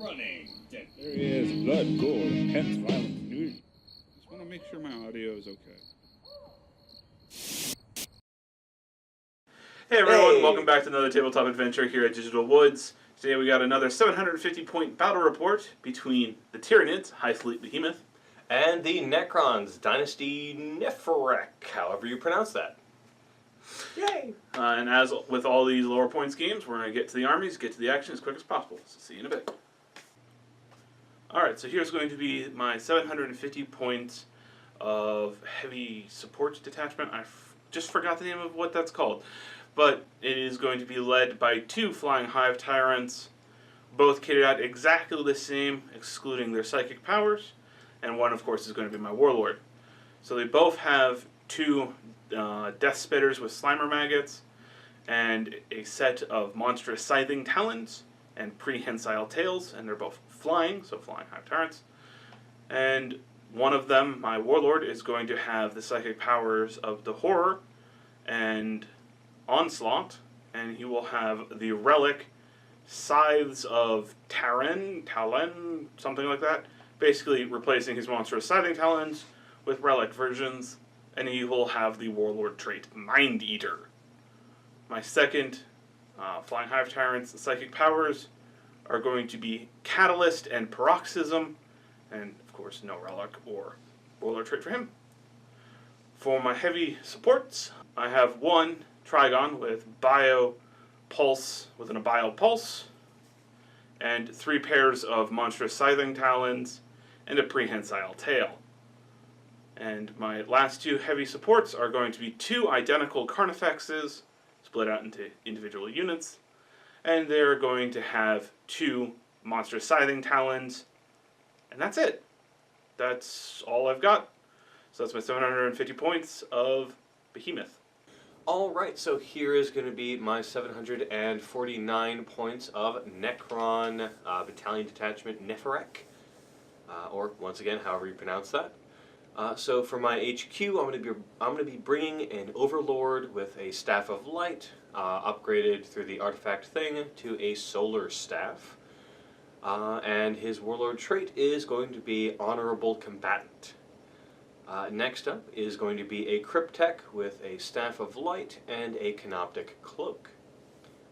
running. There is blood, gore, hence violent news. Just want to make sure my audio is okay. Hey everyone, welcome back to another tabletop adventure here at Digital Woods. Today we got another 750-point battle report between the Tyranids, High Fleet Behemoth, and the Necrons, Dynasty Neferek, however you pronounce that. Yay! And as with all these lower points games, we're going to get to the armies, get to the action as quick as possible. So see you in a bit. Alright, so here's going to be my 750 points of heavy support detachment. I just forgot the name of what that's called. But it is going to be led by 2 Flying Hive Tyrants, both kitted out exactly the same, excluding their psychic powers, and one, of course, is going to be my Warlord. So they both have 2 Death Spitters with Slimer Maggots, and a set of monstrous Scything Talons, and prehensile tails, and they're both flying, so Flying Hive Tyrants. And one of them, my Warlord, is going to have the psychic powers of the Horror, and Onslaught, and he will have the relic Scythes of Talon, something like that. Basically replacing his monstrous Scything Talons with relic versions, and he will have the Warlord trait Mind Eater. My second Flying Hive Tyrant's psychic powers are going to be Catalyst and Paroxysm, and of course no relic or Warlord trait for him. For my heavy supports, I have 1 Trigon with Bio Pulse, within a Bio Pulse, and 3 pairs of monstrous Scything Talons, and a prehensile tail. And my last 2 heavy supports are going to be 2 identical Carnufexes, split out into individual units, and they're going to have 2 monstrous Scything Talons, and that's it. That's all I've got. So that's my 750 points of Behemoth. Alright, so here is going to be my 749 points of Necron Battalion Detachment Neferek, or once again, however you pronounce that. So for my HQ, I'm going to be bringing an Overlord with a Staff of Light, upgraded through the artifact thing to a Solar Staff, and his Warlord trait is going to be Honorable Combatant. Next up is going to be a Cryptek with a Staff of Light and a Canoptic Cloak.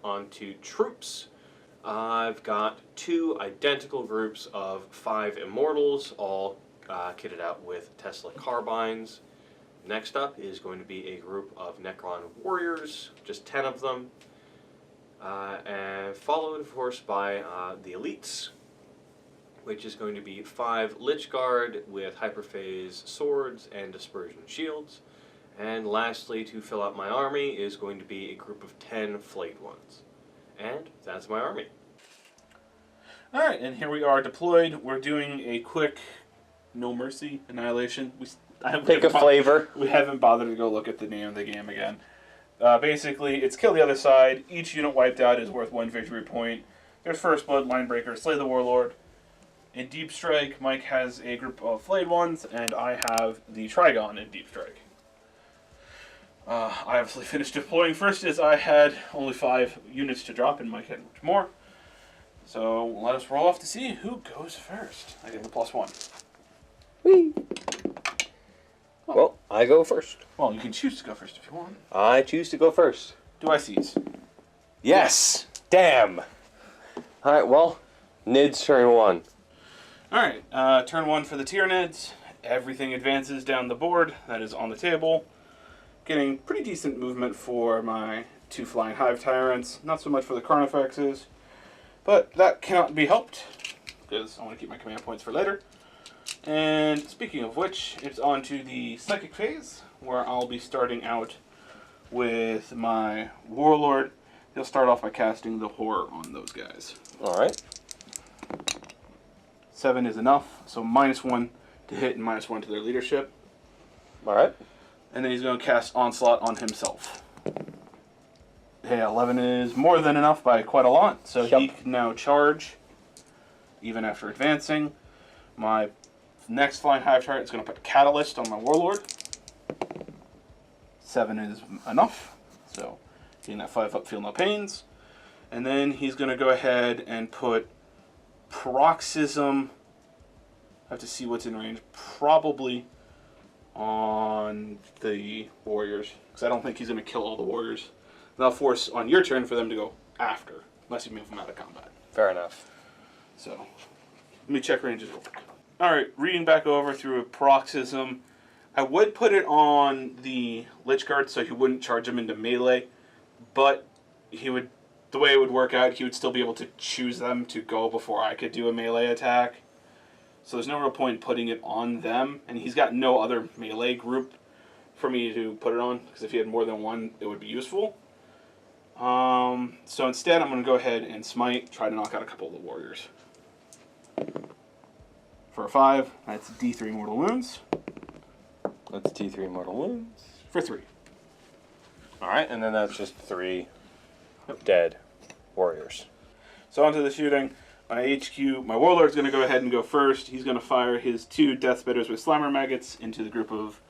On to troops. I've got 2 identical groups of 5 Immortals, all kitted out with Tesla Carbines. Next up is going to be a group of Necron Warriors, just 10 of them, and followed, of course, by the Elites, which is going to be 5 Lich Guard with Hyperphase Swords and Dispersion Shields. And lastly, to fill out my army, is going to be a group of 10 Flayed Ones. And that's my army. Alright, and here we are deployed. We're doing a quick No Mercy Annihilation. Pick a flavor. We haven't bothered to go look at the name of the game again. Basically, it's kill the other side. Each unit wiped out is worth 1 victory point. There's First Blood, Linebreaker, Slay the Warlord. In Deep Strike, Mike has a group of Flayed Ones, and I have the Trigon in Deep Strike. I obviously finished deploying first, as I had only 5 units to drop, and Mike had much more. So let us roll off to see who goes first. I get the +1. Whee! Well, I go first. Well, you can choose to go first if you want. I choose to go first. Do I seize? Yes! Damn! Alright, well, Nid's turn 1. Alright, turn 1 for the Tyranids. Everything advances down the board that is on the table. Getting pretty decent movement for my 2 Flying Hive Tyrants. Not so much for the Carnufexes, but that cannot be helped, because I want to keep my command points for later. And speaking of which, it's on to the Psychic phase, where I'll be starting out with my Warlord. He'll start off by casting the Horror on those guys. Alright. 7 is enough, so -1 to hit and -1 to their leadership. Alright. And then he's going to cast Onslaught on himself. Hey, 11 is more than enough by quite a lot, so Yep. he can now charge, even after advancing. My next Flying Hive Tyrant is going to put Catalyst on my Warlord. 7 is enough, so getting that 5 up, feel no pains. And then he's going to go ahead and put Paroxysm. I have to see what's in range. Probably on the warriors, because I don't think he's going to kill all the warriors. And I'll force on your turn for them to go after, unless you move them out of combat. Fair enough. So, let me check ranges real quick. Alright, reading back over through a Paroxysm. I would put it on the Lich Guard so he wouldn't charge him into melee, but he would, the way it would work out, he would still be able to choose them to go before I could do a melee attack. So there's no real point in putting it on them, and he's got no other melee group for me to put it on, because if he had more than one, it would be useful. So instead, I'm going to go ahead and smite, try to knock out a couple of the warriors. For a 5, that's D3 mortal wounds. That's D3 mortal wounds. For 3. Alright, and then that's just 3 dead warriors. So onto the shooting. My HQ, my Warlord's going to go ahead and go first. He's going to fire his 2 Death Spitters with Slimer Maggots into the group of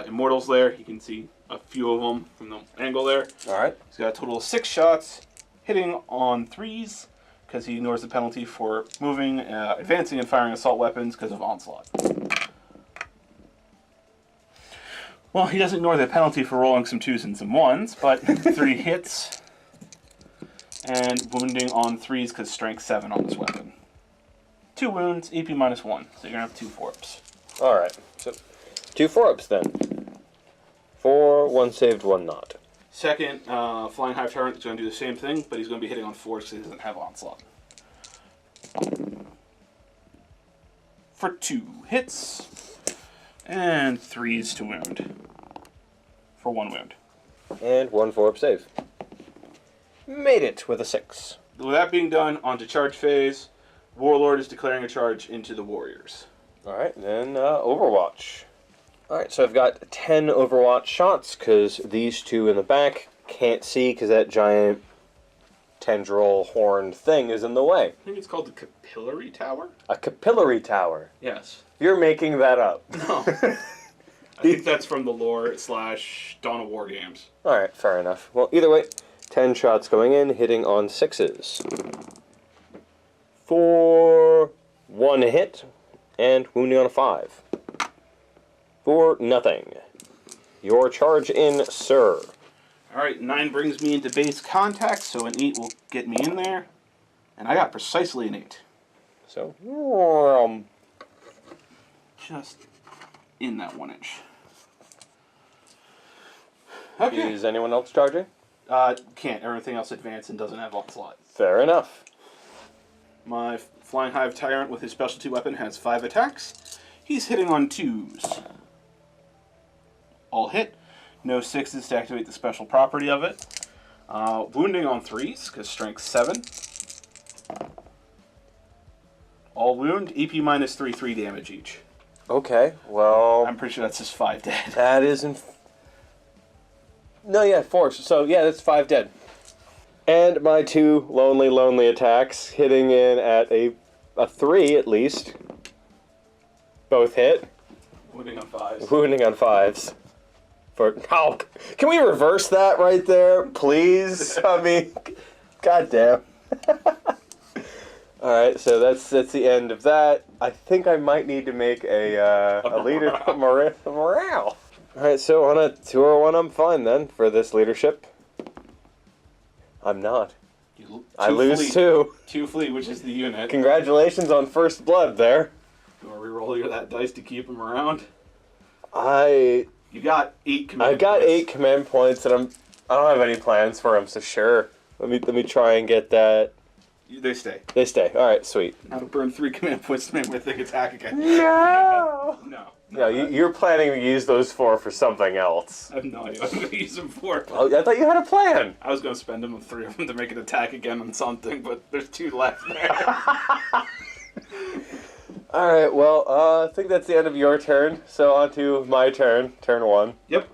Immortals there. You can see a few of them from the angle there. Alright. He's got a total of 6 shots, hitting on 3s, because he ignores the penalty for moving, advancing, and firing assault weapons because of Onslaught. Well, he doesn't ignore the penalty for rolling some 2s and some 1s, but 3 hits. And wounding on 3s because strength 7 on this weapon. 2 wounds, AP -1, so you're going to have 2 4-ups. Alright, so 2 4-ups then. 4, 1 saved, 1 not. Second, Flying Hive Tyrant is going to do the same thing, but he's going to be hitting on 4s because he doesn't have Onslaught. For 2 hits, and 3s to wound. For 1 wound. And 1 4-up save. Made it with a 6. With that being done, onto charge phase. Warlord is declaring a charge into the warriors. Alright, then Overwatch. Alright, so I've got 10 Overwatch shots, because these 2 in the back can't see because that giant tendril horned thing is in the way. I think it's called the Capillary Tower? A capillary tower. Yes. You're making that up. No. I think that's from the lore / Dawn of War games. Alright, fair enough. Well, either way, 10 shots going in, hitting on 6s. For 1 hit, and wounding on a 5. For nothing. Your charge in, sir. Alright, 9 brings me into base contact, so an 8 will get me in there. And I got precisely an 8. So, Just in that 1 inch. Okay. is anyone else charging? Can't. Everything else advanced and doesn't have onslaught. Fair enough. My Flying Hive Tyrant with his specialty weapon has 5 attacks. He's hitting on 2s. All hit. No 6s to activate the special property of it. Wounding on 3s, because strength 7. All wound, EP -3, 3 damage each. Okay, well... I'm pretty sure that's just 5 dead. That isn't... No, yeah, 4. So, yeah, that's 5 dead. And my 2 lonely attacks, hitting in at a 3 at least. Both hit. Wounding on 5s. Wounding on 5s. For... Oh, can we reverse that right there, please? I mean, goddamn. Alright, so that's the end of that. I think I might need to make a leader morale. Alright, so on a 2-1, I'm fine then for this leadership. I'm not. I lose 2. 2 fleet, which is the unit. Congratulations on first blood there. You want to reroll that dice to keep him around? You got 8 command I've got points. 8 command points, and I don't have any plans for them, so sure. Let me try and get that. They stay. They stay. Alright, sweet. Now to burn 3 command points to make my thing attack again. No! No. You're planning to use those for something else. I have no idea what I'm going to use them for. Oh, I thought you had a plan. I was going to spend them on 3 of them to make an attack again on something, but there's 2 left there. Alright, well, I think that's the end of your turn, so on to my turn. Turn 1. Yep.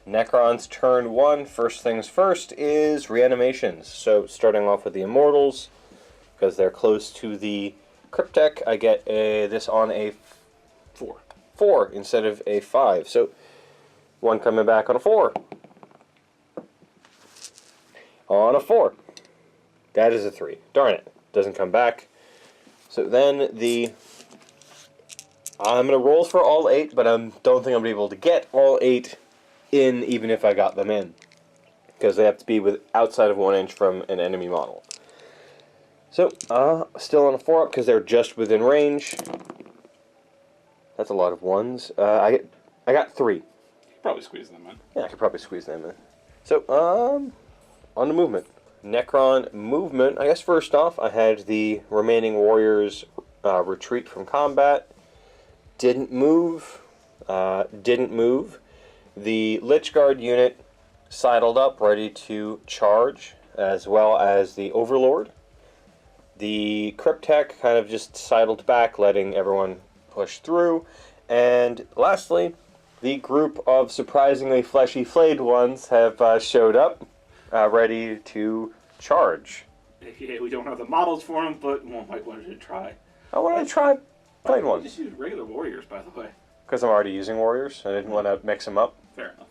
Necrons turn 1, first things first, is reanimations. So starting off with the Immortals, because they're close to the Cryptek, I get this on a 4. 4 instead of a 5. So 1 coming back on a 4. On a 4. That is a 3. Darn it. Doesn't come back. So then I'm going to roll for all 8, but I don't think I'm going to be able to get all 8 in even if I got them in. Because they have to be outside of 1 inch from an enemy model. So, still on a 4-up because they're just within range. That's a lot of 1s. I got 3. Probably squeeze them in. Yeah, I could probably squeeze them in. So, on to movement. Necron movement. I guess first off, I had the remaining warriors retreat from combat. Didn't move. The Lich Guard unit sidled up, ready to charge, as well as the Overlord. The Cryptek kind of just sidled back, letting everyone push through. And lastly, the group of surprisingly fleshy flayed ones have showed up, ready to charge. AKA, we don't have the models for them, but one might want to try. I wanted to try flayed ones. Just use regular warriors, by the way. Because I'm already using warriors, I didn't want to mix them up. Fair enough.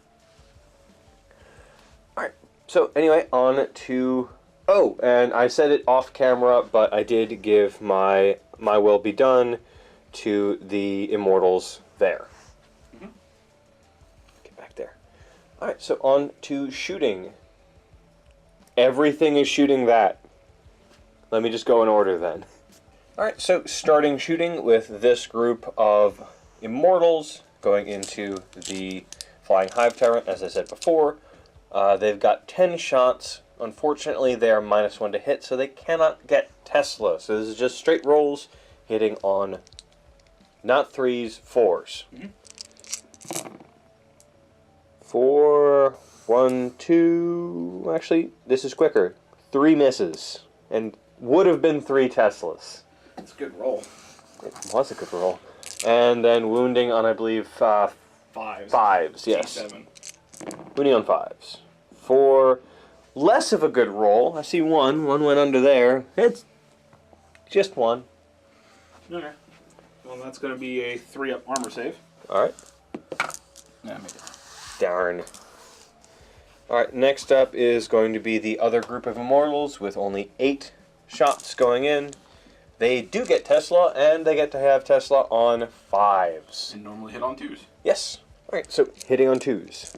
Alright, so anyway, on to... Oh, and I said it off camera, but I did give my will be done to the immortals there. Mm-hmm. Get back there. Alright, so on to shooting. Everything is shooting that. Let me just go in order then. Alright, so starting shooting with this group of immortals going into the Flying Hive Tyrant, as I said before. They've got 10 shots. Unfortunately, they are -1 to hit, so they cannot get Tesla. So this is just straight rolls, hitting on not 3s, 4s. Mm-hmm. 4, 1, 2... Actually, this is quicker. 3 misses. And would have been 3 Teslas. It's a good roll. It was a good roll. And then wounding on, I believe, 5s. 5s, yes. 7. Wounding on 5s. 4... Less of a good roll. I see 1. 1 went under there. It's just 1. Okay. Well, that's going to be a 3-up armor save. Alright. Yeah, make it. Darn. Alright, next up is going to be the other group of immortals with only 8 shots going in. They do get Tesla, and they get to have Tesla on 5s. And normally hit on 2s. Yes. Alright, so hitting on 2s.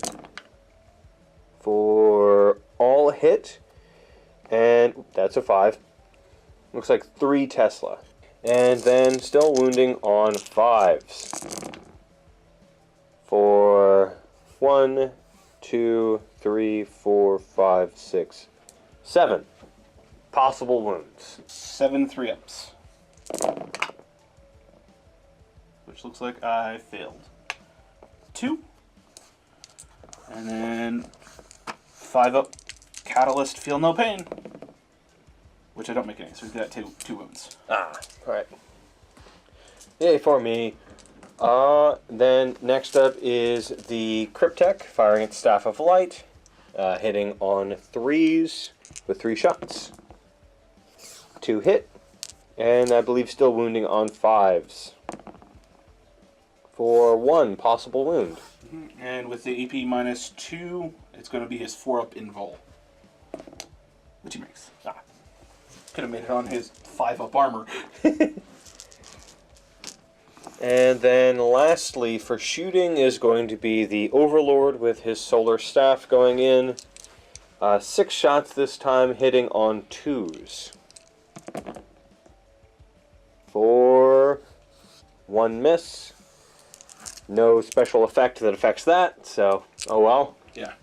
For all hit, and that's a 5. Looks like 3 Tesla. And then still wounding on 5s. For 1, 2, 3, 4, 5, 6, 7 possible wounds. 7 3-ups. Which looks like I failed. 2. And then 5-up Catalyst, Feel No Pain. Which I don't make any, so we got 2 wounds. Ah, alright. Yay for me. Then next up is the Cryptek, firing its Staff of Light, hitting on 3s with 3 shots. 2 hit, and I believe still wounding on 5s. For 1 possible wound. Mm-hmm. And with the AP -2, it's going to be his 4-up invul. Which he makes. Could have made it on his 5-up armor. And then lastly, for shooting is going to be the Overlord with his Solar Staff going in. 6 shots this time, hitting on 2s. For 1 miss. No special effect that affects that, so oh well. Yeah.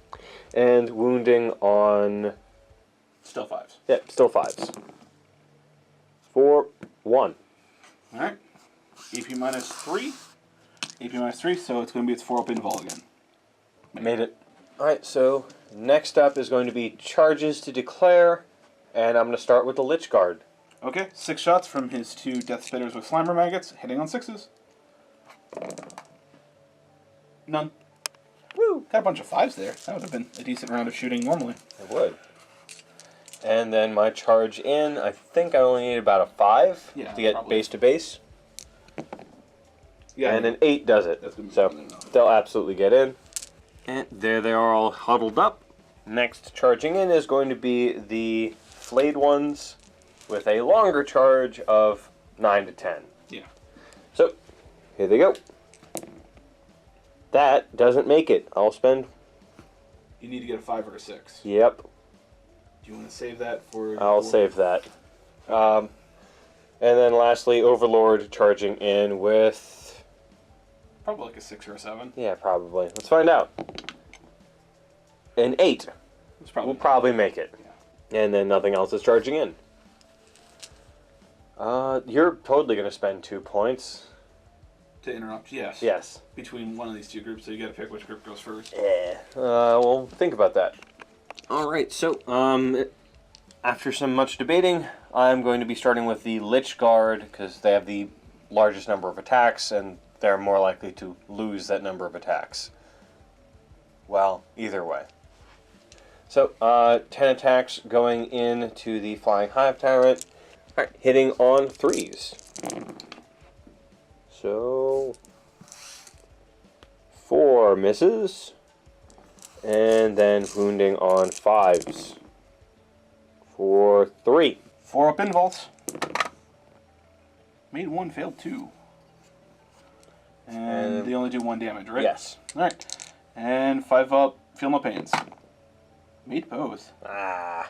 And wounding on... Still 5s. Yep, still 5s. For 1. Alright. AP -3. AP -3, so it's going to be its 4-up invul again. Made it. Alright, so next up is going to be charges to declare, and I'm going to start with the Lich Guard. Okay, 6 shots from his 2 Death Spitters with Slimer Maggots, hitting on 6s. None. Woo! Got a bunch of 5s there. That would have been a decent round of shooting normally. It would. And then my charge in, I think I only need about a 5 Yeah, to get probably. base to base. Yeah, and an 8 does it. That's gonna be So more than enough. they'll absolutely get in. And there they are all huddled up. Next charging in is going to be the flayed ones with a longer charge of 9 to 10. Yeah. So, here they go. That doesn't make it. I'll spend... You need to get a 5 or a 6. Yep, Do you want to save that for... I'll save that. And then lastly, Overlord charging in with... Probably like a 6 or a 7. Yeah, probably. Let's find out. An 8. It's probably... We'll probably make it. Yeah. And then nothing else is charging in. You're totally going to spend 2 points. To interrupt, yes. Yes. Between one of these two groups, so you got to pick which group goes first. Yeah. We'll think about that. Alright, so, after some much debating, I'm going to be starting with the Lich Guard, because they have the largest number of attacks, and they're more likely to lose that number of attacks. Well, either way. So, 10 attacks going into the Flying Hive Tyrant. Alright, hitting on 3s. So, 4 misses. And then wounding on 5s. For 3. 4 up involts. Made 1, failed 2. And they only do 1 damage, right? Yes. Alright. And 5 up, feel no pains. Made both. Ah.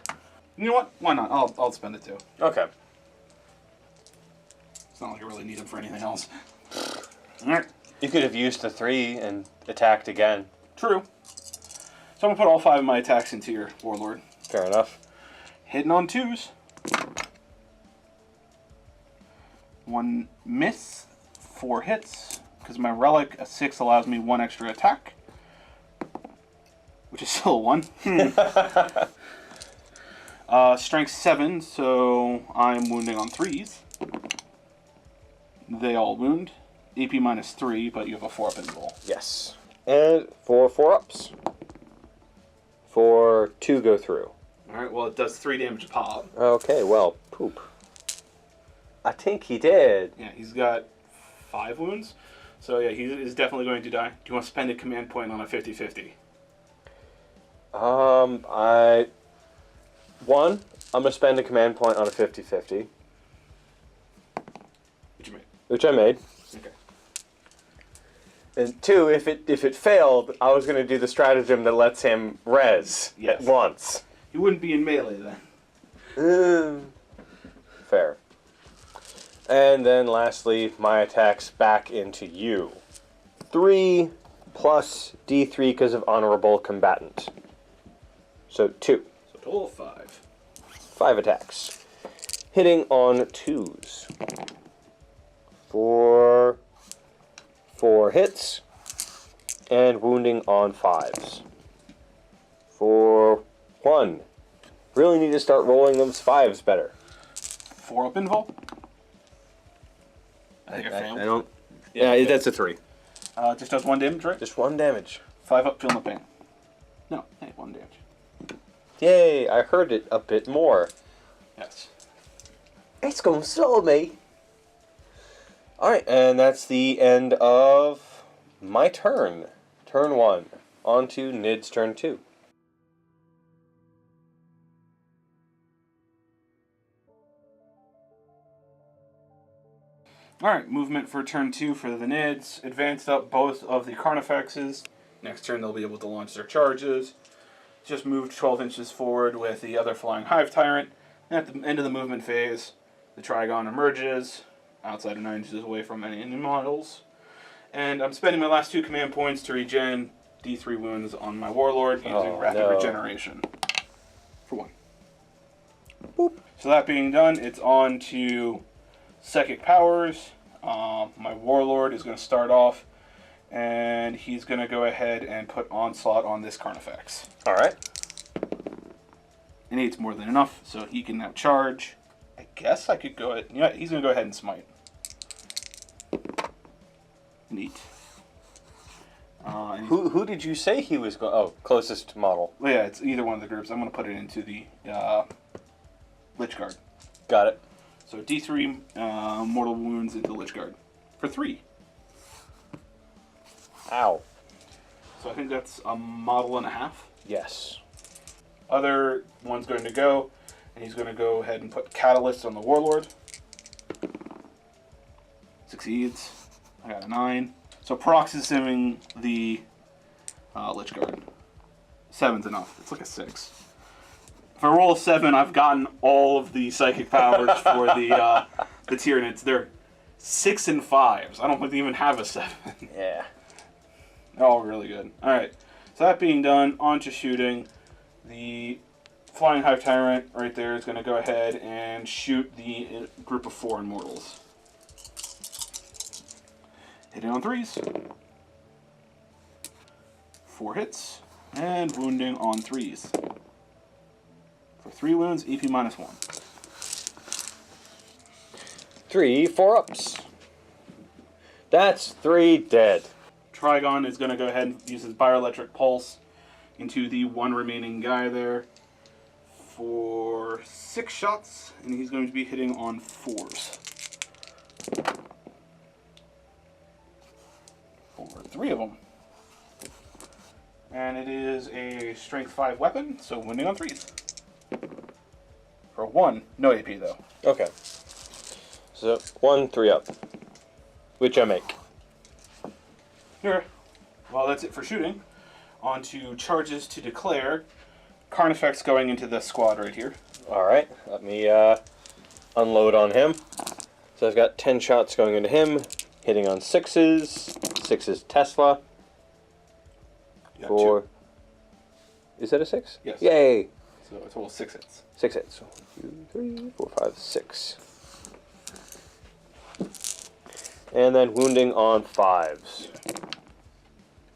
You know what? Why not? I'll spend it too. Okay. It's not like I really need them for anything else. Alright. You could have used the 3 and attacked again. True. So I'm going to put all 5 of my attacks into your Warlord. Fair enough. Hitting on 2s. 1 miss. 4 hits. Because my Relic, a 6 allows me 1 extra attack. Which is still a 1. Strength 7, so I'm wounding on 3s. They all wound. AP minus 3, but you have a 4-up invul. Yes. And 4 4-ups. For 2 go through. Alright, well it does 3 damage a pop. Okay, well, poop. I think he did. Yeah, he's got 5 wounds. So yeah, he is definitely going to die. Do you want to spend a command point on a 50-50? I'm going to spend a command point on a 50-50. Which you made. Which I made. Okay. And 2, if it failed, I was going to do the stratagem that lets him res Yes. at once. He wouldn't be in melee then. Fair. And then lastly, my attacks back into you. 3 plus D3 because of honorable combatant. So 2. So total of 5. 5 attacks. Hitting on 2s. For 4 hits. And wounding on 5s. For 1. Really need to start rolling those 5s better. 4-up invul. I think I failed. I don't... Yeah, that's a 3. Just does 1 damage, right? Just 1 damage. 5 up, feel no pain. No, hey, 1 damage. Yay, I heard it a bit more. Yes. It's gonna slow me. Alright, and that's the end of my turn. Turn 1. On to Nid's turn 2. Alright, movement for turn 2 for the Nids. Advanced up both of the Carnufexes. Next turn they'll be able to launch their charges. Just moved 12 inches forward with the other Flying Hive Tyrant. And at the end of the movement phase, the Trigon emerges, outside of 9 inches away from any enemy models. And I'm spending my last 2 command points to regen D3 wounds on my Warlord using Rapid Regeneration. For 1. Boop. So that being done, it's on to Psychic Powers. My Warlord is going to start off, and he's going to go ahead and put Onslaught on this Carnufex. Alright. And it's more than enough, so he can now charge. I guess I could go ahead. You know what? He's going to go ahead and smite. Neat. Who did you say he was going... Oh, closest model. Well, yeah, it's either one of the groups. I'm going to put it into the Lich Guard. Got it. So D3 mortal wounds into Lich Guard. For 3. Ow. So I think that's a model and a half. Yes. Other one's going to go, and he's going to go ahead and put Catalyst on the Warlord. Succeeds. I got a 9. So proximing the Lich Guard. 7's enough. It's like a 6. If I roll a 7, I've gotten all of the psychic powers for the Tyranids. They're 6 and 5s. I don't think they even have a 7. Yeah. They're all really good. Alright, so that being done, on to shooting. The Flying Hive Tyrant right there is going to go ahead and shoot the group of 4 Immortals. Hitting on 3s. 4 hits. And wounding on 3s. For 3 wounds, EP minus 1. 3 4-ups. That's 3 dead. Trigon is going to go ahead and use his Bioelectric Pulse into the 1 remaining guy there for 6 shots, and he's going to be hitting on 4s. For 3 of them. And it is a Strength 5 weapon, so wounding on 3s. For 1, no AP though. Okay. So 1 3-up, which I make. Here. Well, that's it for shooting. On to charges to declare. Carnufex going into the squad right here. All right. Let me unload on him. So I've got 10 shots going into him, hitting on 6s. 6s Tesla. You got For 2. Is that a 6? Yes. Yay! So a total of 6 hits. 6 hits. 1, 2, 3, 4, 5, 6. And then wounding on 5s.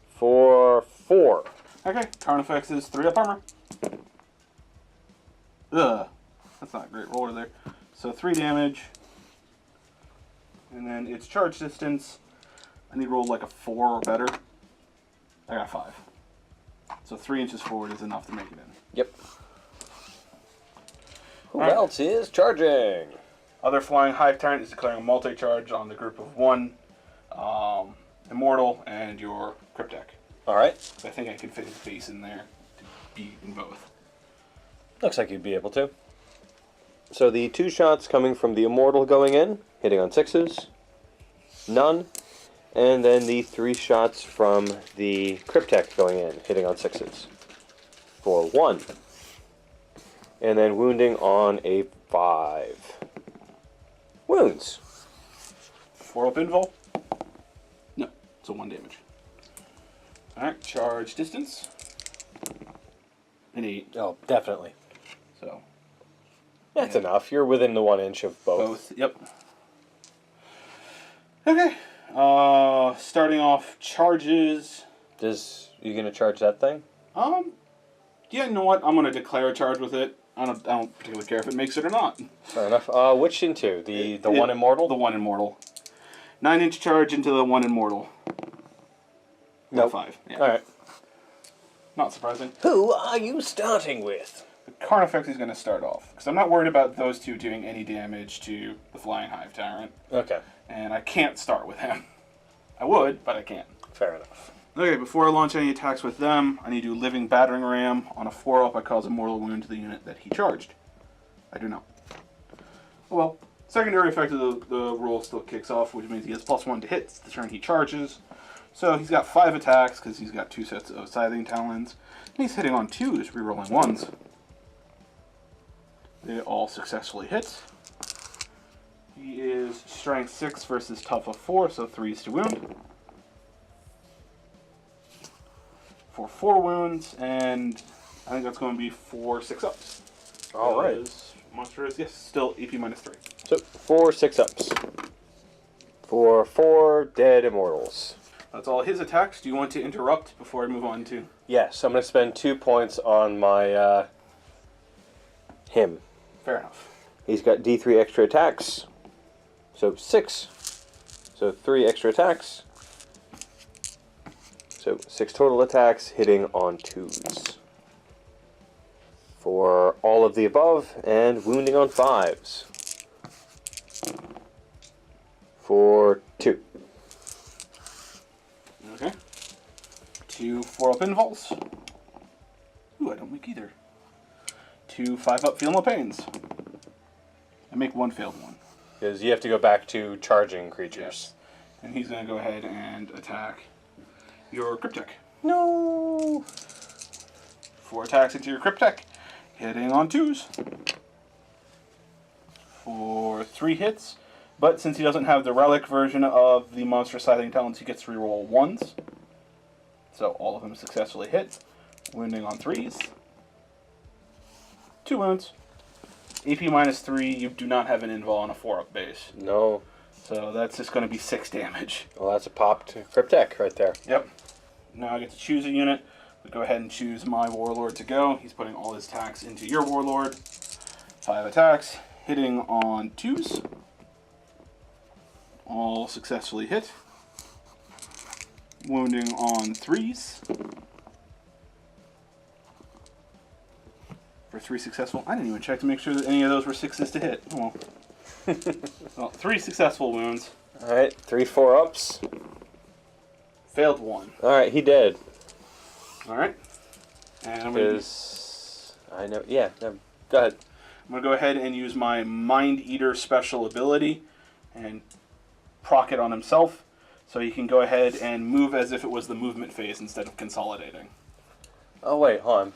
For 4. Okay, Carnufex is 3-up armor. Ugh. That's not a great roller there. So 3 damage. And then its charge distance. I need to roll like a 4 or better. I got a 5. So 3 inches forward is enough to make it in. Yep. Who Alright. else is charging? Other Flying Hive Tyrant is declaring a multi-charge on the group of 1 Immortal and your Cryptek. Alright. I think I can fit his base in there to be in both. Looks like you'd be able to. So the 2 shots coming from the Immortal going in, hitting on 6s. None. And then the 3 shots from the Cryptek going in, hitting on 6s. For 1. And then wounding on a 5. Wounds. 4-up invul? No, so 1 damage. Alright, charge distance. An 8. Oh, definitely. So, That's Yeah. enough. You're within the 1 inch of both. yep. Okay. Starting off charges. You gonna charge that thing? Yeah, you know what? I'm gonna declare a charge with it. I don't particularly care if it makes it or not. Fair enough. Which into? The 1 Immortal? The 1 Immortal. 9-inch charge into the 1 Immortal. Nope. 5. Yeah. Alright. Not surprising. Who are you starting with? Carnufex is going to start off, because I'm not worried about those 2 doing any damage to the Flying Hive Tyrant, Okay. and I can't start with him. I would, but I can't. Fair enough. Okay, before I launch any attacks with them, I need to do Living Battering Ram. On a 4-up, I cause a mortal wound to the unit that he charged. I do not. Oh well. Secondary effect of the rule still kicks off, which means he has +1 to hits the turn he charges. So he's got 5 attacks, because he's got 2 sets of Scything Talons. And he's hitting on 2, just rerolling 1s. They all successfully hit. He is Strength 6 versus Tough of 4, so 3s to wound. For 4 wounds, and I think that's going to be 4 6-ups. Alright. Because monster is, yes, still AP minus 3. So, 4 6-ups. For 4 dead Immortals. That's all his attacks. Do you want to interrupt before I move on to... Yes, I'm going to spend 2 points on my, him. Fair enough. He's got D3 extra attacks. So 6. So 3 extra attacks. So 6 total attacks, hitting on 2s. For all of the above, and wounding on 5s. For 2. Okay. 2 4-up invols. Ooh, I don't make either. 2 5-up feel no pains. I make 1 failed one. Because you have to go back to charging creatures. Yes. And he's going to go ahead and attack your Cryptek. No! 4 attacks into your Cryptek, hitting on 2s. For 3 hits. But since he doesn't have the relic version of the monster scything talents, he gets to reroll 1s. So all of them successfully hit. Wounding on 3s. 2 wounds. AP minus 3, you do not have an invul on a 4-up base. No. So that's just going to be 6 damage. Well, that's a popped Cryptek right there. Yep. Now I get to choose a unit. I'll go ahead and choose my Warlord to go. He's putting all his attacks into your Warlord. 5 attacks, hitting on 2s. All successfully hit. Wounding on 3s. For 3 successful. I didn't even check to make sure that any of those were 6s to hit. Oh well. Well, 3 successful wounds. Alright, 3 4-ups. Failed 1. Alright, he did. Alright. And I'm going I know. Yeah, no, go ahead. to go ahead and use my Mind Eater special ability and proc it on himself. So he can go ahead and move as if it was the movement phase instead of consolidating. Oh, wait, hold on.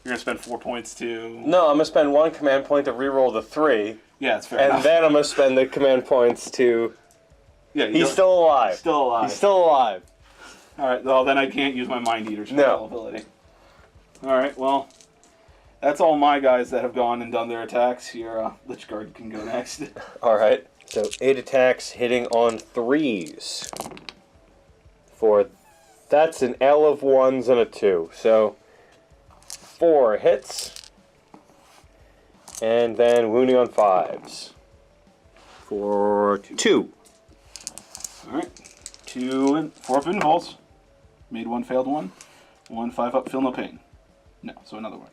You're going to spend 4 points to... No, I'm going to spend 1 command point to reroll the 3. Yeah, that's fair And enough. then I'm going to spend the command points to... Yeah, you He's don't- still alive. Still alive. He's still alive. Alright, well then I can't use my Mind Eater special No. ability. Alright, well, that's all my guys that have gone and done their attacks. Your Lich Guard can go next. Alright, so 8 attacks hitting on 3s. For... That's an L of 1s and a 2. So, 4 hits. And then wounding on 5s. For 2. Alright, 2 and 4 invols. Made 1 failed 1. 1 5-up feel no pain. No, so another one.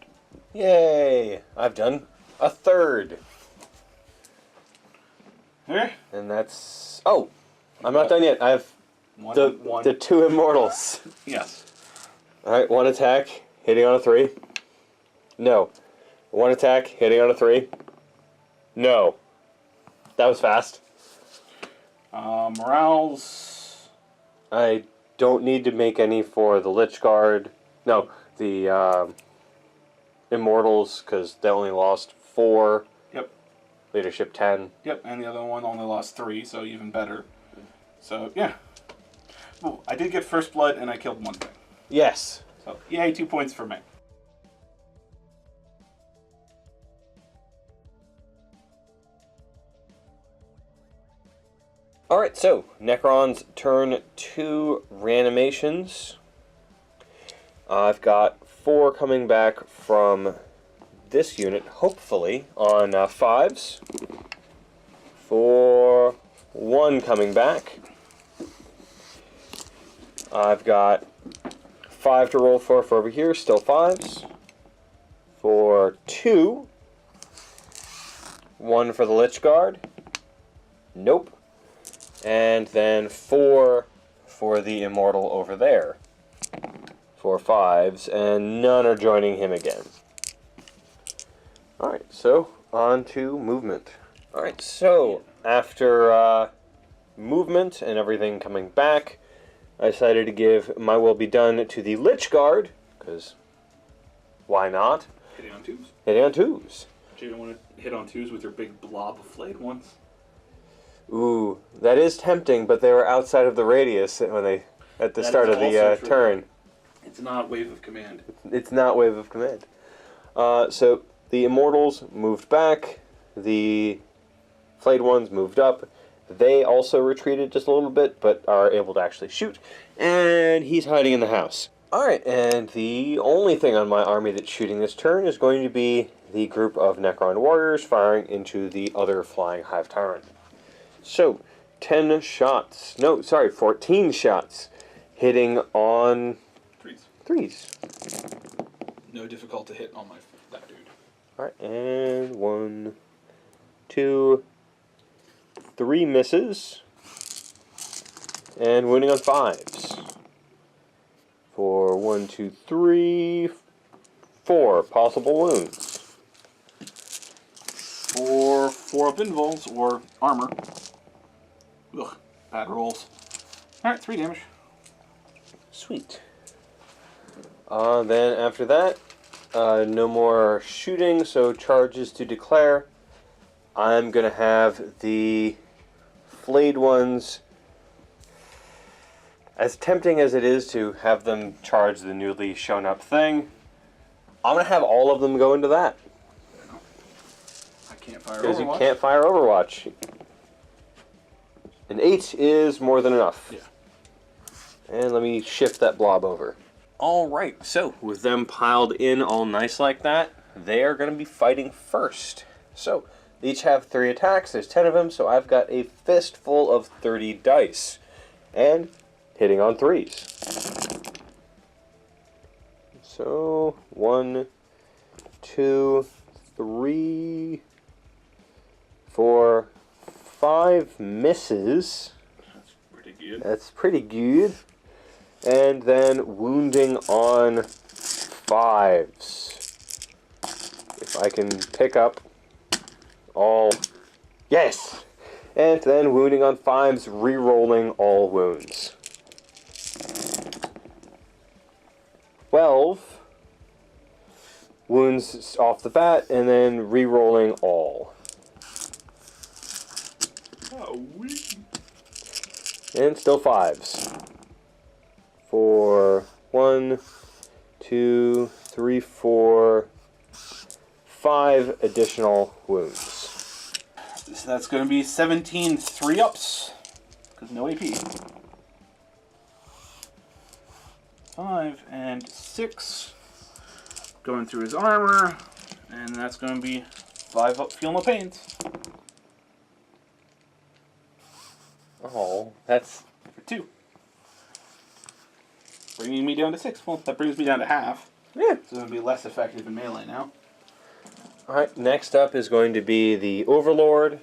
Yay! I've done a 3rd. Okay. And that's... Oh! I'm not done yet. I have One. the 2 immortals. Yes. Alright, 1 attack, hitting on a 3. No. 1 attack, hitting on a 3. No. That was fast. Morales. I don't need to make any for the Lich Guard. No, the Immortals, because they only lost 4. Yep. Leadership 10. Yep, and the other one only lost 3, so even better. So, yeah. Well, I did get first blood, and I killed 1 thing. Yes. So, yay, 2 points for me. Alright, so, Necrons turn 2 reanimations. I've got 4 coming back from this unit, hopefully, on 5s. For 1 coming back. I've got 5 to roll for over here, still 5s. For 2. 1 for the Lich Guard. Nope. And then 4 for the Immortal over there. For 5s, and none are joining him again. Alright, so on to movement. Alright, so after movement and everything coming back, I decided to give My Will Be Done to the Lich Guard, because why not? Hitting on 2s. Hitting on 2s. But you don't want to hit on 2s with your big blob of flayed ones. Ooh, that is tempting, but they were outside of the radius when they at the That start is of the also true. turn. It's not Wave of Command. It's not Wave of Command. So the Immortals moved back. The Flayed ones moved up. They also retreated just a little bit, but are able to actually shoot. And he's hiding in the house. Alright, and the only thing on my army that's shooting this turn is going to be the group of Necron warriors firing into the other flying Hive Tyrant. So, 10 shots. No, sorry, 14 shots. Hitting on 3s. No difficult to hit on that dude. Alright, and 1, 2, 3 misses. And wounding on 5s. 1, 2, 3, 4 possible wounds. For 4 up invuls or armor. Ugh, bad rolls. Alright, 3 damage. Sweet. Then after that, no more shooting, so charges to declare. I'm going to have the flayed ones. As tempting as it is to have them charge the newly shown up thing, I'm going to have all of them go into that. I can't fire Because you Overwatch. can't fire Overwatch. An 8 is more than enough. Yeah. And let me shift that blob over. Alright, so with them piled in all nice like that, they are going to be fighting first. So, they each have 3 attacks, there's 10 of them, so I've got a fistful of 30 dice. And hitting on 3s. So, 1, 2, 3, 4, 5 misses. That's pretty good. That's pretty good. And then wounding on 5s. If I can pick up all... Yes! And then wounding on 5s, re-rolling all wounds. 12 wounds off the bat, and then re-rolling all. Oh, wee. And still 5s. For 1, 2, 3, 4, 5 additional wounds. So that's going to be 17 3-ups. Because no AP. 5 and 6. Going through his armor. And that's going to be 5 up, feel no pains. Oh, that's... For 2. Bringing me down to 6. Well, that brings me down to half. Yeah. So it's going to be less effective in melee now. Alright, next up is going to be the Overlord.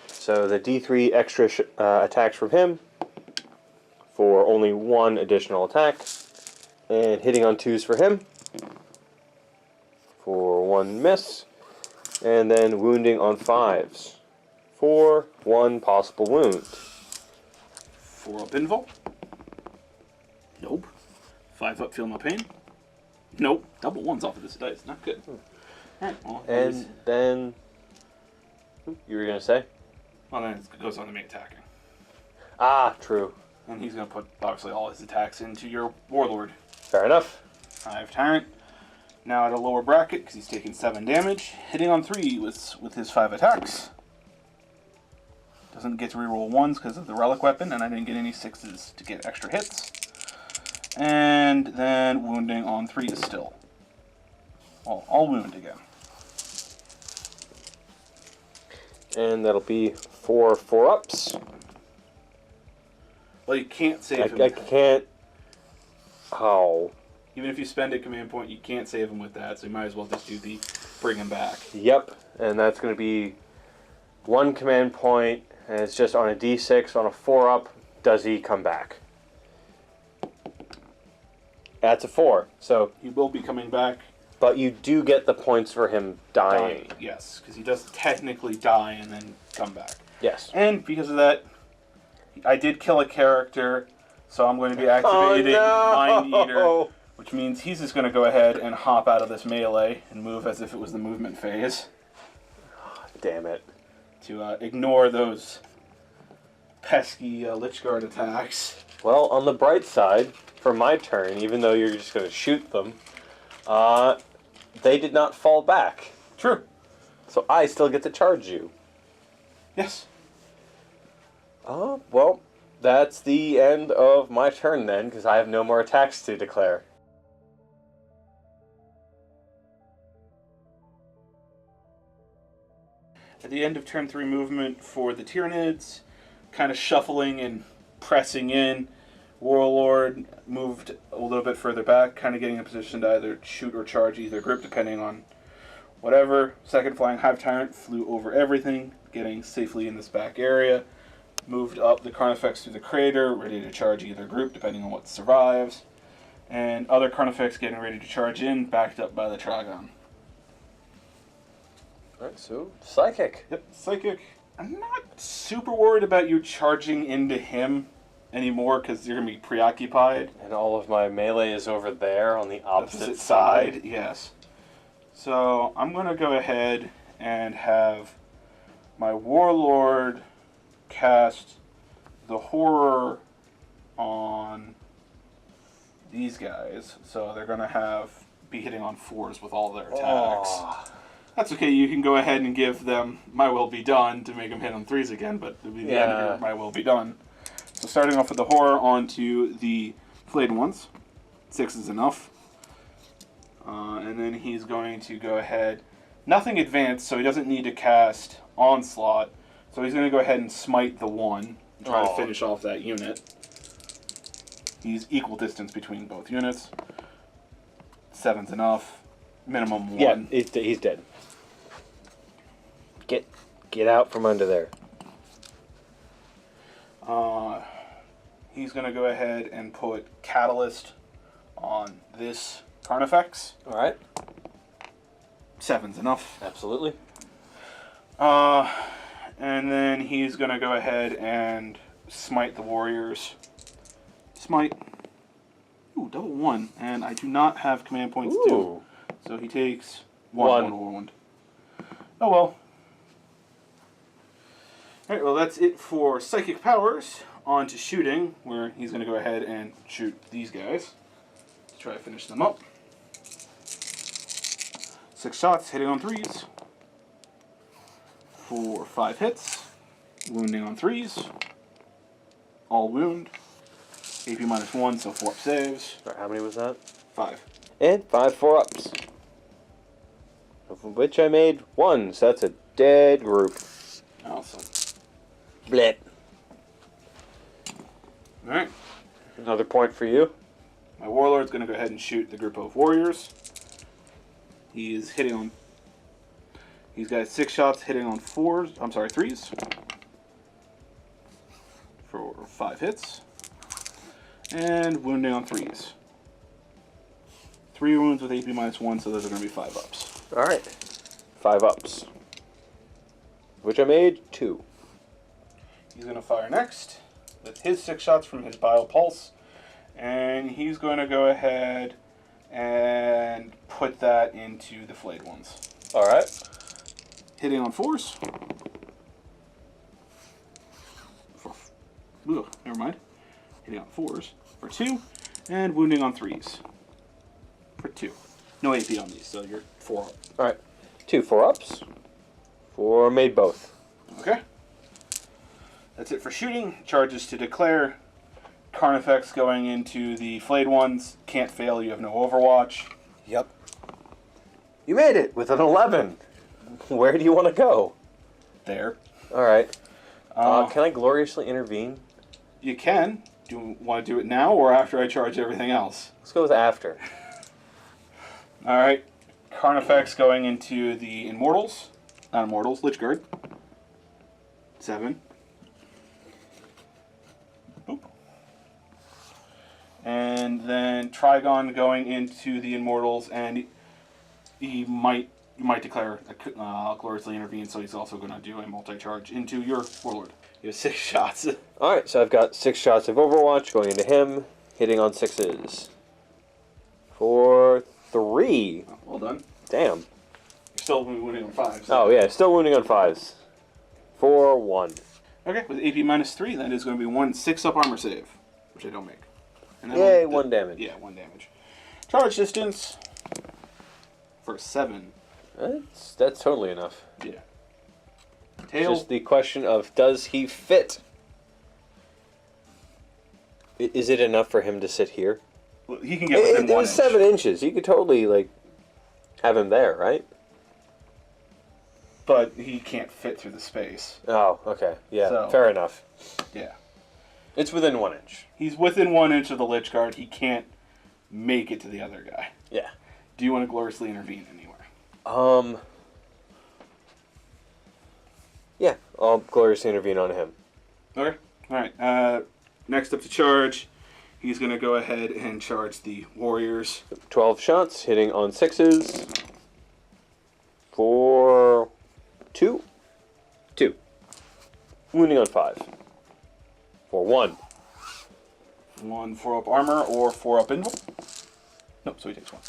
So the D3 extra attacks from him for only 1 additional attack. And hitting on 2s for him for 1 miss. And then wounding on 5s for 1 possible wound. 4 up invul. Nope. 5 up, feel no pain. Nope. Double 1s off of this dice. Not good. Alright, well, And then... You were going to say? well, then it goes on to me attacking. Ah, true. And he's going to put, obviously, all his attacks into your Warlord. Fair enough. I have Tyrant. Now at a lower bracket, because he's taking 7 damage. Hitting on 3 with his 5 attacks. Doesn't get to reroll 1s because of the Relic Weapon, and I didn't get any 6s to get extra hits. And then wounding on 3s still. Well, I'll wound again. And that'll be 4 4-ups. Well, you can't save him. I can't... Oh. Even if you spend a command point, you can't save him with that, so you might as well just do the bring him back. Yep. And that's going to be 1 command point, and it's just on a D6, on a 4-up, does he come back? That's a 4. So, He will be coming back. but you do get the points for him dying. Yes, because he does technically die and then come back. Yes. And because of that, I did kill a character, so I'm going to be activating Mind Eater, which means he's just going to go ahead and hop out of this melee and move as if it was the movement phase Damn it. to ignore those pesky Lich Guard attacks. Well, on the bright side, for my turn, even though you're just going to shoot them, they did not fall back. True. So I still get to charge you. Yes. Well, that's the end of my turn then, because I have no more attacks to declare. At the end of turn 3 movement for the Tyranids, kind of shuffling and pressing in, Warlord moved a little bit further back, kind of getting in a position to either shoot or charge either group, depending on whatever. Second Flying Hive Tyrant flew over everything, getting safely in this back area. Moved up the Carnufex through the crater, ready to charge either group, depending on what survives. And other Carnufex getting ready to charge in, backed up by the Tragon. Alright, so Psychic. Yep, Psychic. I'm not super worried about you charging into him anymore because you're going to be preoccupied. And all of my melee is over there on the opposite Side, yes. So I'm going to go ahead and have my Warlord cast the Horror on these guys. So they're going to be hitting on 4s with all their attacks. Oh. That's okay, you can go ahead and give them My Will Be Done to make them hit on 3s again, but it'll be the end of your My Will Be Done. So starting off with the Horror onto the Flayed ones. 6 is enough. And then he's going to go ahead. Nothing advanced, so he doesn't need to cast Onslaught. So he's going to go ahead and smite the 1 and try to finish off that unit. He's equal distance between both units. 7's enough. Minimum 1. Yeah, he's dead. Get out from under there. He's going to go ahead and put Catalyst on this Carnufex. Alright. 7's enough. Absolutely. And then he's going to go ahead and smite the warriors. Smite. Ooh, double 1. And I do not have command points too. So he takes 1 wound. Oh well. Alright, well that's it for Psychic Powers. On to shooting, where he's going to go ahead and shoot these guys to try to finish them up. 6 shots, hitting on 3s. For 5 hits. Wounding on 3s. All wound. AP -1, so 4 up saves. Sorry, how many was that? 5. And 5 4-ups. Of which I made 1, so that's a dead group. Awesome. Blip. Alright. Another point for you. My Warlord's going to go ahead and shoot the group of warriors. He is hitting on... He's got 6 shots hitting on 3s. For 5 hits. And wounding on 3s. 3 wounds with AP -1, so those are going to be 5 ups. Alright. 5 ups. Which I made 2. He's going to fire next with his 6 shots from his Bile Pulse. And he's going to go ahead and put that into the flayed ones. Alright. Hitting on 4s. Never mind. Hitting on 4s for 2. And wounding on 3s for 2. No AP on these, so you're 4 up. Alright. 2 4-ups. 4 made both. Okay. That's it for shooting. Charges to declare. Carnufex going into the flayed ones. Can't fail, you have no Overwatch. Yep. You made it with an 11. Where do you want to go? There. Alright. Can I gloriously intervene? You can. Do you want to do it now or after I charge everything else? Let's go with after. Alright. Carnufex going into the Immortals. Not Immortals, Lich Guard. 7. Boop. And then Trigon going into the Immortals, and you might declare a gloriously intervene, so he's also going to do a multi-charge into your Warlord. You have 6 shots. Alright, so I've got 6 shots of Overwatch going into him, hitting on 6s. For 3. Oh, well done. Damn. You're still wounding on 5. So. Oh yeah, still wounding on 5s. For 1. Okay, with AP -3, that is going to be 1 6-up armor save, which I don't make. And that Yay, 1 damage. Yeah, 1 damage. Charge distance for 7. That's totally enough. Yeah. It's Tail. just the question of, does he fit? Is it enough for him to sit here? Well, he can get within 1 It was inch. 7 inches. You could totally, like, have him there, right? But he can't fit through the space. Oh, okay. Yeah, So- fair enough. Yeah. It's within 1 inch. He's within 1 inch of the Lich Guard. He can't make it to the other guy. Yeah. Do you want to gloriously intervene anywhere? Yeah, I'll gloriously intervene on him. Okay. Alright. Next up to charge, He's going to go ahead and charge the warriors. 12 shots, hitting on 6s. For 2. 2. Wounding on 5. For 1. 1 4 up armor or 4 up invul. Nope, so he takes 1.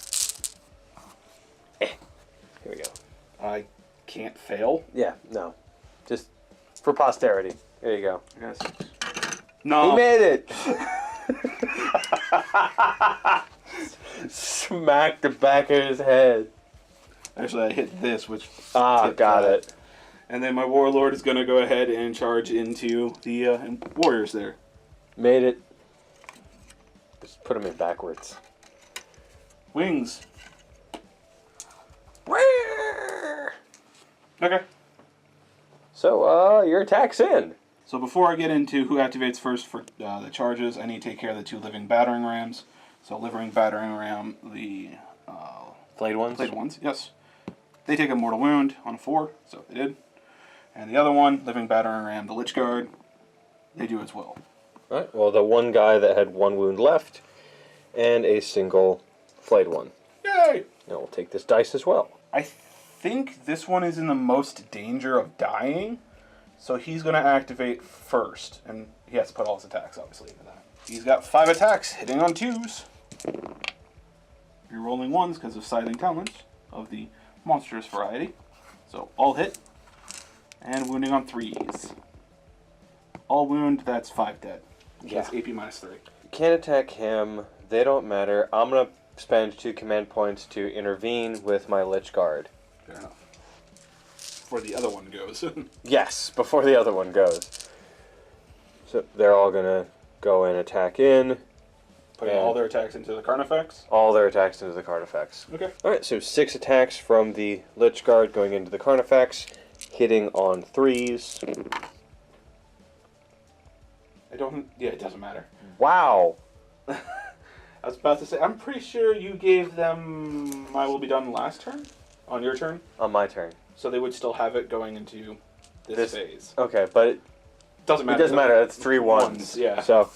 Here we go. I can't fail. Yeah, no. Just for posterity. There you go. I got a 6. No. He made it! Smacked the back of his head. Actually, I hit this, which... Ah, got it. And then my warlord is going to go ahead and charge into the warriors there. Made it. Just put him in backwards. Wings. Okay. So, your attack's in. So before I get into who activates first for the charges, I need to take care of the 2 living battering rams. So living battering ram, the Flayed ones? Flayed ones, yes. They take a mortal wound on a 4, so they did. And the other one, living battering ram, the Lich Guard, they do as well. Alright, well, the one guy that had 1 wound left, and a single flayed one. Yay! Now we'll take this dice as well. I think this one is in the most danger of dying, so he's going to activate first. And he has to put all his attacks, obviously, into that. He's got 5 attacks, hitting on 2s. Rerolling 1s because of Scything Talons of the monstrous variety. So all hit. And wounding on 3s. All wound, that's 5 dead. That's AP minus 3. Can't attack him. They don't matter. I'm going to spend 2 command points to intervene with my Lich Guard. Fair enough. Before the other one goes. Yes, before the other one goes. So they're all going to go and attack in. Putting all their attacks into the Carnufex. All their attacks into the Carnufex. Okay. Alright, so 6 attacks from the Lich Guard going into the Carnufex, hitting on 3s. Yeah, it doesn't matter. Wow! I was about to say, I'm pretty sure you gave them I will be done last turn? On your turn? On my turn. So they would still have it going into this phase. Okay, but it Doesn't matter. doesn't matter. It's 3 ones. Ones, yeah. So,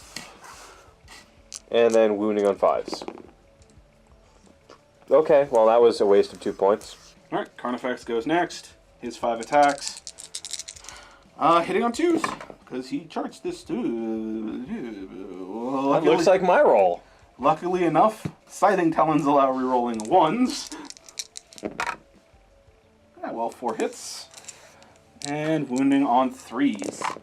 and then wounding on 5s. Okay, well that was a waste of 2 points. Alright, Carnufex goes next. His 5 attacks. Hitting on 2s. Because he charged this too. That looks like my roll. Luckily enough, Scything Talons allow rerolling 1s. Yeah, well, 4 hits. And wounding on 3s.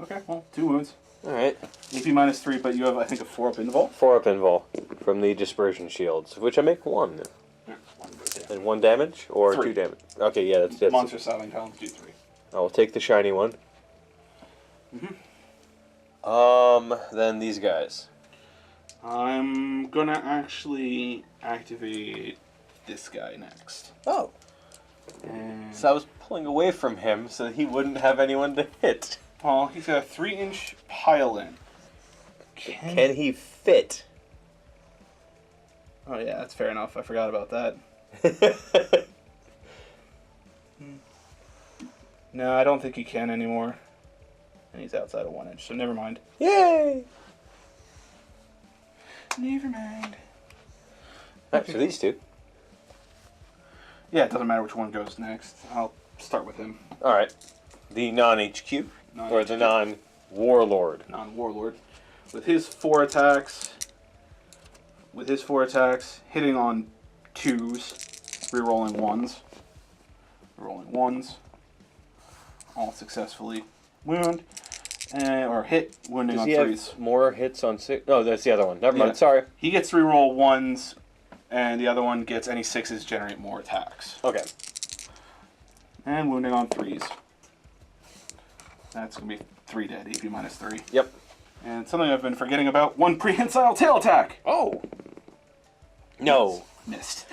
Okay, well, 2 wounds. Alright. AP minus 3, but you have, I think, a 4 up invul. 4 up invul from the dispersion shields, of which I make 1. Yeah, 1 goes down. And 1 damage? Or 3. 2 damage? Okay, yeah, that's it. Monster Scything Talons do 3. I will take the shiny one. Then these guys. I'm gonna actually activate this guy next. Oh. And, So I was pulling away from him so that he wouldn't have anyone to hit. well, he's got a 3-inch pile in. Can he fit? Oh yeah, that's fair enough. I forgot about that. No, I don't think he can anymore. And he's outside of 1 inch, so never mind. Yay! Never mind. Alright, so these 2. Yeah, it doesn't matter which one goes next. I'll start with him. Alright. The non-HQ, or the non-Warlord. Non-Warlord. With his 4 attacks, hitting on 2s, rerolling 1s. Rerolling 1s. All successfully wound. Or hit, wounding Does on he 3s. have more hits on 6? No, that's the other one. Never Yeah. mind, sorry. He gets to reroll 1s, and the other one gets any 6s generate more attacks. Okay. And wounding on 3s. That's going to be 3 dead, AP minus 3. Yep. And something I've been forgetting about, 1 prehensile tail attack! Oh! No. Missed.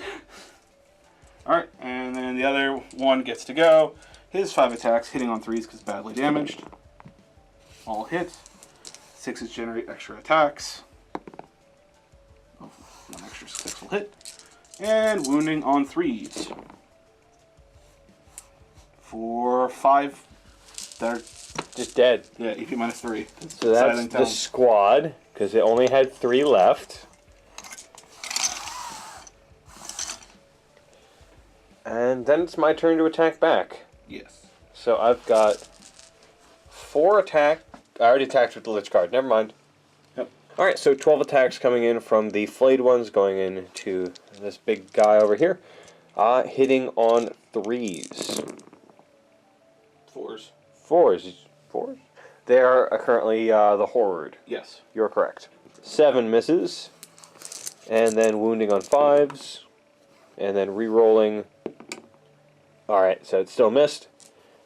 Alright, and then the other one gets to go. His 5 attacks, hitting on 3s because badly damaged. All hit. 6s generate extra attacks. Oh, 1 extra successful hit. And wounding on 3s. For 5 They're, Just dead. yeah, EP minus 3. So that's Silent the Town. squad, because it only had 3 left. And then it's my turn to attack back. Yes. So I've got 4 attack. I already attacked with the Lich Guard. Never mind. Yep. Alright, so 12 attacks coming in from the flayed ones, going into this big guy over here. Hitting on 3s. 4s. 4s. 4s? They are currently the Horde. Yes. You're correct. 7 misses. And then wounding on 5s. And then re-rolling. Alright, so it still missed.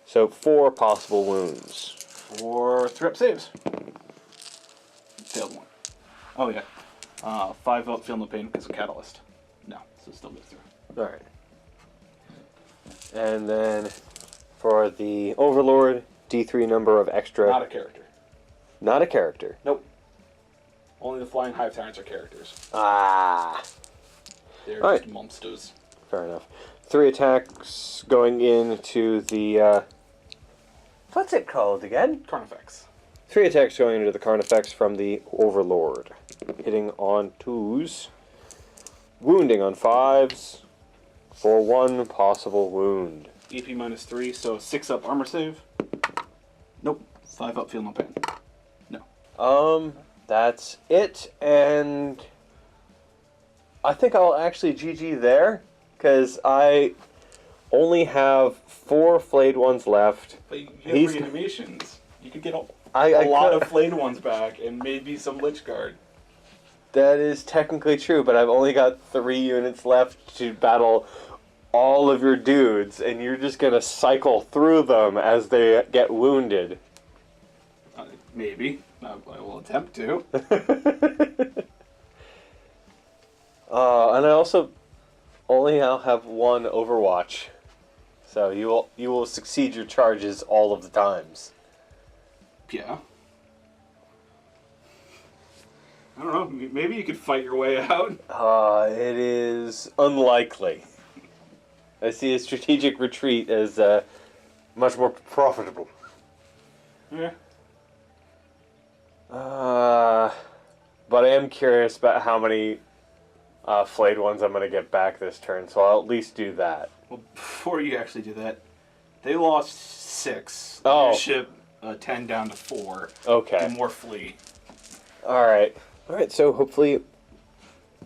So 4 possible wounds. 4 3-up saves. Failed 1. Oh, yeah. 5 out, feel no pain because of Catalyst. No, so it still goes through. Alright. And then for the Overlord, D3 number of extra. Not a character. Not a character. Nope. Only the Flying Hive Tyrants are characters. Ah. They're Alright. just monsters. Fair enough. 3 attacks going into the. What's it called again? Carnufex. 3 attacks going into the Carnufex from the Overlord. Hitting on 2s. Wounding on 5s. For 1 possible wound. EP minus 3, so 6-up armor save. Nope. 5-up feel no pain. No. That's it, and I think I'll actually GG there, because I only have 4 flayed ones left. But you have He's- reanimations. You could get a I lot could- of flayed ones back and maybe some Lich Guard. That is technically true, but I've only got 3 units left to battle all of your dudes, and you're just gonna cycle through them as they get wounded. Maybe. I will attempt to. And I also only now have 1 Overwatch, so you will succeed your charges all of the times. Yeah. I don't know. Maybe you could fight your way out. It is unlikely. I see a strategic retreat as much more profitable. Yeah. But I am curious about how many flayed ones I'm going to get back this turn, so I'll at least do that. Well, before you actually do that, they lost 6. Oh. Leadership 10 down to 4. Okay. And more flee. Alright. Alright, so hopefully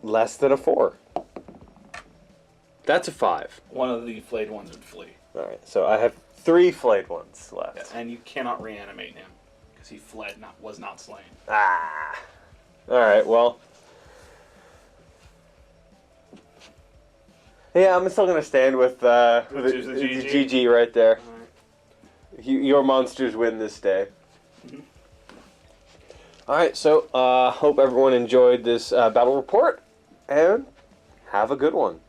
less than a 4. That's a 5. One of the flayed ones would flee. Alright, so I have 3 flayed ones left. Yeah, and you cannot reanimate him because he fled, was not slain. Ah. Alright, well. Yeah, I'm still going to stand with the Which is the GG? GG right there. Alright. Your monsters win this day. Mhm. Alright, so hope everyone enjoyed this battle report, and have a good one.